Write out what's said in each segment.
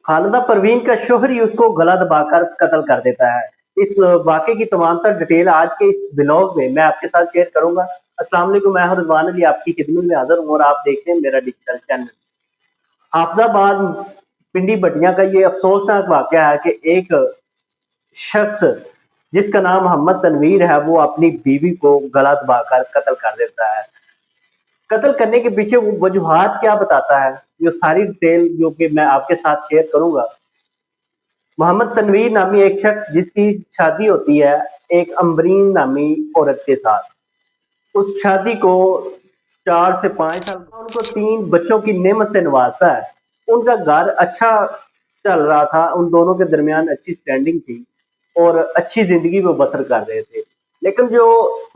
खालिदा परवीन का शोहर ही उसको गला दबाकर कत्ल कर देता है। इस वाक़े की तमाम तर डिटेल आज के इस ब्लॉग में मैं आपके साथ शेयर करूँगा। अस्सलाम वालेकुम, मैं हूँ रिजवान अली आपकी खिदमत में हाज़िर हूँ और आप देख रहे हैं मेरा डिजिटल चैनल। हाफिज़ाबाद पिंडी बटिया का ये अफ़सोसनाक वाक़या है कि एक शख्स जिसका नाम मोहम्मद तनवीर है, वो अपनी बीवी को गला दबाकर कत्ल कर देता है। कत्ल करने के पीछे वो वजूहात क्या बताता है, ये सारी डिटेल जो कि मैं आपके साथ शेयर करूँगा। मोहम्मद तनवीर नामी एक शख्स जिसकी शादी होती है एक अम्बरीन नामी औरत के साथ। उस शादी को 4 से 5 साल उनको 3 बच्चों की नेमत से नवाजता है। उनका घर अच्छा चल रहा था, उन दोनों के दरमियान अच्छी स्टैंडिंग थी और अच्छी जिंदगी वो बसर कर रहे थे। लेकिन जो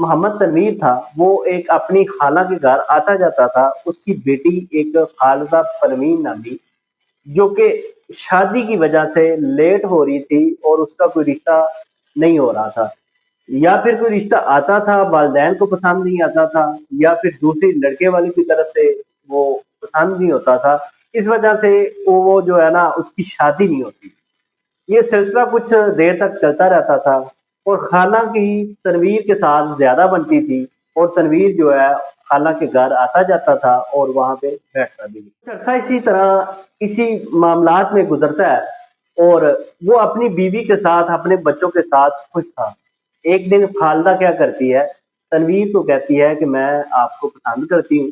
मोहम्मद तनवीर था वो एक अपनी खाला के घर आता जाता था। उसकी बेटी एक खालिदा परवीन नामी, जो कि शादी की वजह से लेट हो रही थी और उसका कोई रिश्ता नहीं हो रहा था, या फिर कोई रिश्ता आता था वालिदैन को पसंद नहीं आता था, या फिर दूसरी लड़के वाली की तरफ से वो पसंद नहीं होता था। इस वजह से वो जो है ना उसकी शादी नहीं होती। ये सिलसिला कुछ देर तक चलता रहता था और खाला की तनवीर के साथ ज्यादा बनती थी और तनवीर जो है खाला के घर आता जाता था और वहां पे बैठता भी। कुछ अर्सा इसी तरह इसी मामलात में गुजरता है और वो अपनी बीवी के साथ अपने बच्चों के साथ खुश था। एक दिन खालदा क्या करती है, तनवीर को कहती है कि मैं आपको पसंद करती हूँ,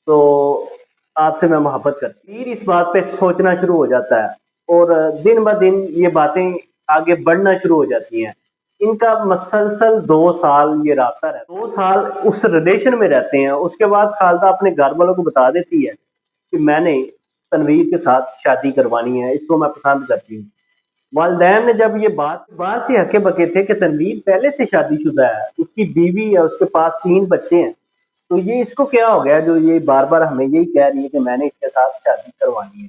तो आपसे मैं मोहब्बत करती हूँ। फिर इस बात पे सोचना शुरू हो जाता है और दिन ब दिन ये बातें आगे बढ़ना शुरू हो जाती हैं। इनका मसलसल 2 साल ये रास्ता रहता है, 2 साल उस रिलेशन में रहते हैं। उसके बाद खालदा अपने घर वालों को बता देती है कि मैंने तनवीर के साथ शादी करवानी है, इसको मैं पसंद करती हूँ। वालिदैन ने जब ये बात से हके बके थे कि तनवीर पहले से शादीशुदा है, उसकी बीवी है, उसके पास 3 बच्चे हैं, तो ये इसको क्या हो गया जो ये बार बार हमें यही कह रही है कि मैंने इसके साथ शादी करवानी है।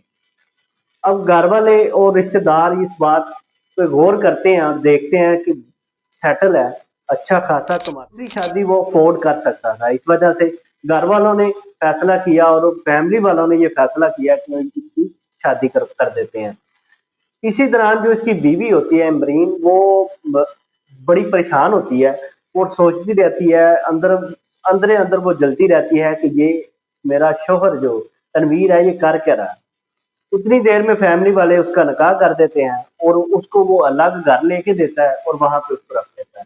अब घर वाले और रिश्तेदार इस बात पे गौर करते हैं, देखते हैं कि सेटल है, अच्छा खासा कमाती, शादी वो अफोर्ड कर सकता था। इस वजह से घर वालों ने फैसला किया और फैमिली वालों ने ये फैसला किया कि इसकी शादी कर देते हैं। इसी दौरान जो इसकी बीवी होती है अम्बरीन, वो बड़ी परेशान होती है और सोचती रहती है, अंदर अंदर वो जलती रहती है कि ये मेरा शोहर जो तनवीर है ये कर क्या रहा है। उतनी देर में फैमिली वाले उसका निकाह कर देते हैं और उसको वो अलग घर लेके देता है और वहां पे उसको रख देता है।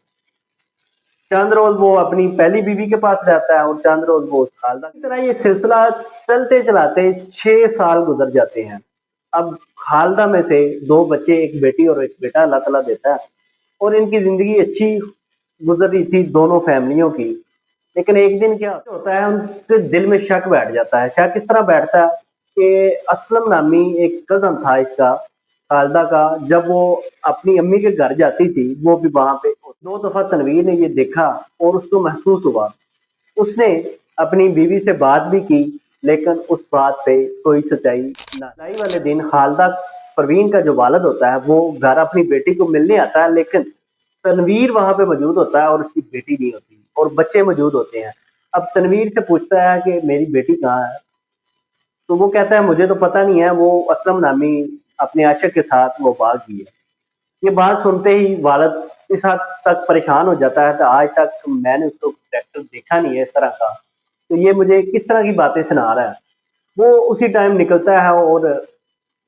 चंद रोज वो अपनी पहली बीवी के पास रहता है और चंद रोज वो उस खालदा। इस तरह ये सिलसिला चलते चलाते 6 साल गुजर जाते हैं। अब खालदा में से 2 बच्चे, एक बेटी और एक बेटा अल्लाह ताला देता है और इनकी जिंदगी अच्छी गुजर रही थी दोनों फैमिलियों की। लेकिन एक दिन क्या होता है, उनके दिल में शक बैठ जाता है। शक किस तरह बैठता है कि असलम नामी एक कजन था इसका, खालदा का, जब वो अपनी अम्मी के घर जाती थी वो भी वहां पे 2 दफा तनवीर ने ये देखा और उसको महसूस हुआ। उसने अपनी बीवी से बात भी की लेकिन उस बात पे कोई सच्चाई ना। सच्चाई वाले दिन खालदा परवीन का जो वालिद होता है वो घर अपनी बेटी को मिलने आता है, लेकिन तनवीर वहां पे मौजूद होता है और उसकी बेटी नहीं होती और बच्चे मौजूद होते हैं। अब तनवीर से पूछता है कि मेरी बेटी कहाँ है, तो वो कहता है मुझे तो पता नहीं है, वो असलम नामी अपने आशिक के साथ वो भाग गई है। ये बात सुनते ही वालिद इस हद तक परेशान हो जाता है कि आज तक मैंने उसको कैरेक्टर देखा नहीं है इस तरह का, तो ये मुझे किस तरह की बातें सुना रहा है। वो उसी टाइम निकलता है और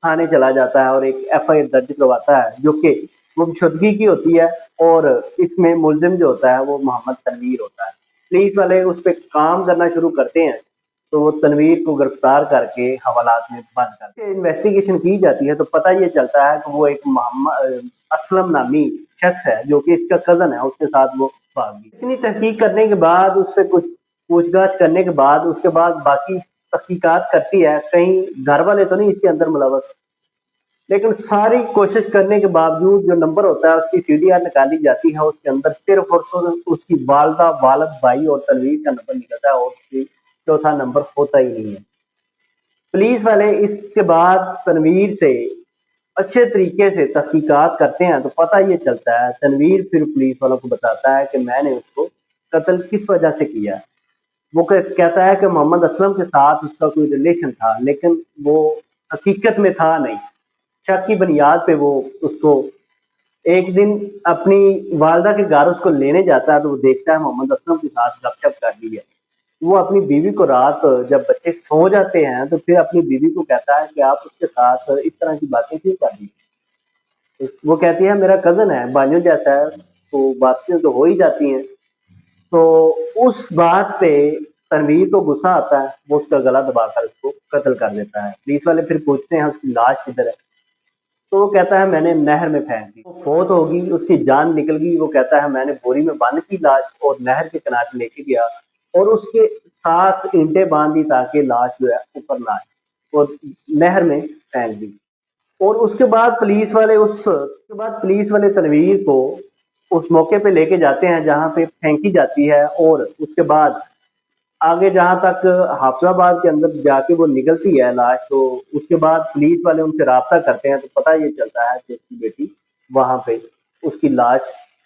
थाने चला जाता है और एक एफआईआर दर्ज करवाता है जो कि गुमशुदगी की होती है और इसमें मुलजिम जो होता है वो मोहम्मद तनवीर होता है। पुलिस वाले उस पर काम करना शुरू करते हैं तो वो तनवीर को गिरफ्तार करके हवालात में बंद करते हैं। इन्वेस्टिगेशन की जाती है तो पता ये चलता है कि वो एक मोहम्मद असलम नामी शख्स है जो कि इसका कजन है, उसके साथ वो भाग गई। इतनी तहकीक करने के बाद, उससे कुछ पूछताछ करने के बाद, उसके बाद बाकी तहकीकात करती है, कहीं घर वाले तो नहीं इसके अंदर मुलवस, लेकिन सारी कोशिश करने के बावजूद जो नंबर होता है उसकी सीडीआर निकाली जाती है, उसके अंदर सिर्फ और सिर्फ उसकी वालदा, वालिद, भाई और तनवीर का नंबर निकलता है और उसकी चौथा नंबर होता ही नहीं है। पुलिस वाले इसके बाद तनवीर से अच्छे तरीके से तहकीकात करते हैं तो पता ये चलता है, तनवीर फिर पुलिस वालों को बताता है कि मैंने उसको कत्ल किस वजह से किया है। वो कहता है कि मोहम्मद असलम के साथ उसका कोई रिलेशन था, लेकिन वो हकीकत में था नहीं। शक की बुनियाद पे वो उसको एक दिन अपनी वालदा के घर उसको लेने जाता है, तो वो देखता है मोहम्मद असलम के साथ गपशप कर रही है। वो अपनी बीवी को रात जब बच्चे सो जाते हैं तो फिर अपनी बीवी को कहता है कि आप उसके साथ इस तरह की बातें क्यों कर रही हैं? वो कहती है मेरा कजन है, भाइयों जैसा है, तो बातें तो हो ही जाती हैं। तो उस बात पे तनवीर को गुस्सा आता है, वो उसका गला दबाकर उसको कत्ल कर देता है। पुलिस वाले फिर पूछते हैं उसकी लाश किधर है, तो वो कहता है मैंने नहर में फेंक दी। वो फोत होगी, उसकी जान निकल गई। वो कहता है मैंने बोरी में बांध की लाश और नहर के किनारे लेके गया और उसके साथ ईंटें बांध दी ताकि लाश जो है ऊपर ना आए और नहर में फेंक दी। और उसके बाद पुलिस वाले तनवीर को उस मौके पे लेके जाते हैं जहाँ पे फेंकी जाती है, और उसके बाद आगे जहाँ तक हाफिजाबाद के अंदर जाके वो निकलती है लाश, तो उसके बाद पुलिस वाले उनसे राब्ता करते हैं, तो पता ये चलता है कि उसकी बेटी वहां पे उसकी लाश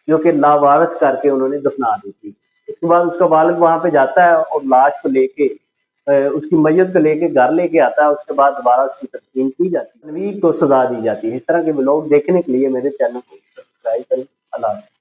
जो कि लावारिस करके उन्होंने दफना दी थी। उसके बाद उसका वालिद वहां पे जाता है और लाश को लेके उसकी मैयत को लेके घर लेके आता है। उसके बाद दोबारा उसकी तस्लीम की जाती है, तनवीर को सजा दी जाती है। इस तरह के व्लॉग देखने के लिए मेरे चैनल को सब्सक्राइब करें। अल्लाह हाफ़िज़।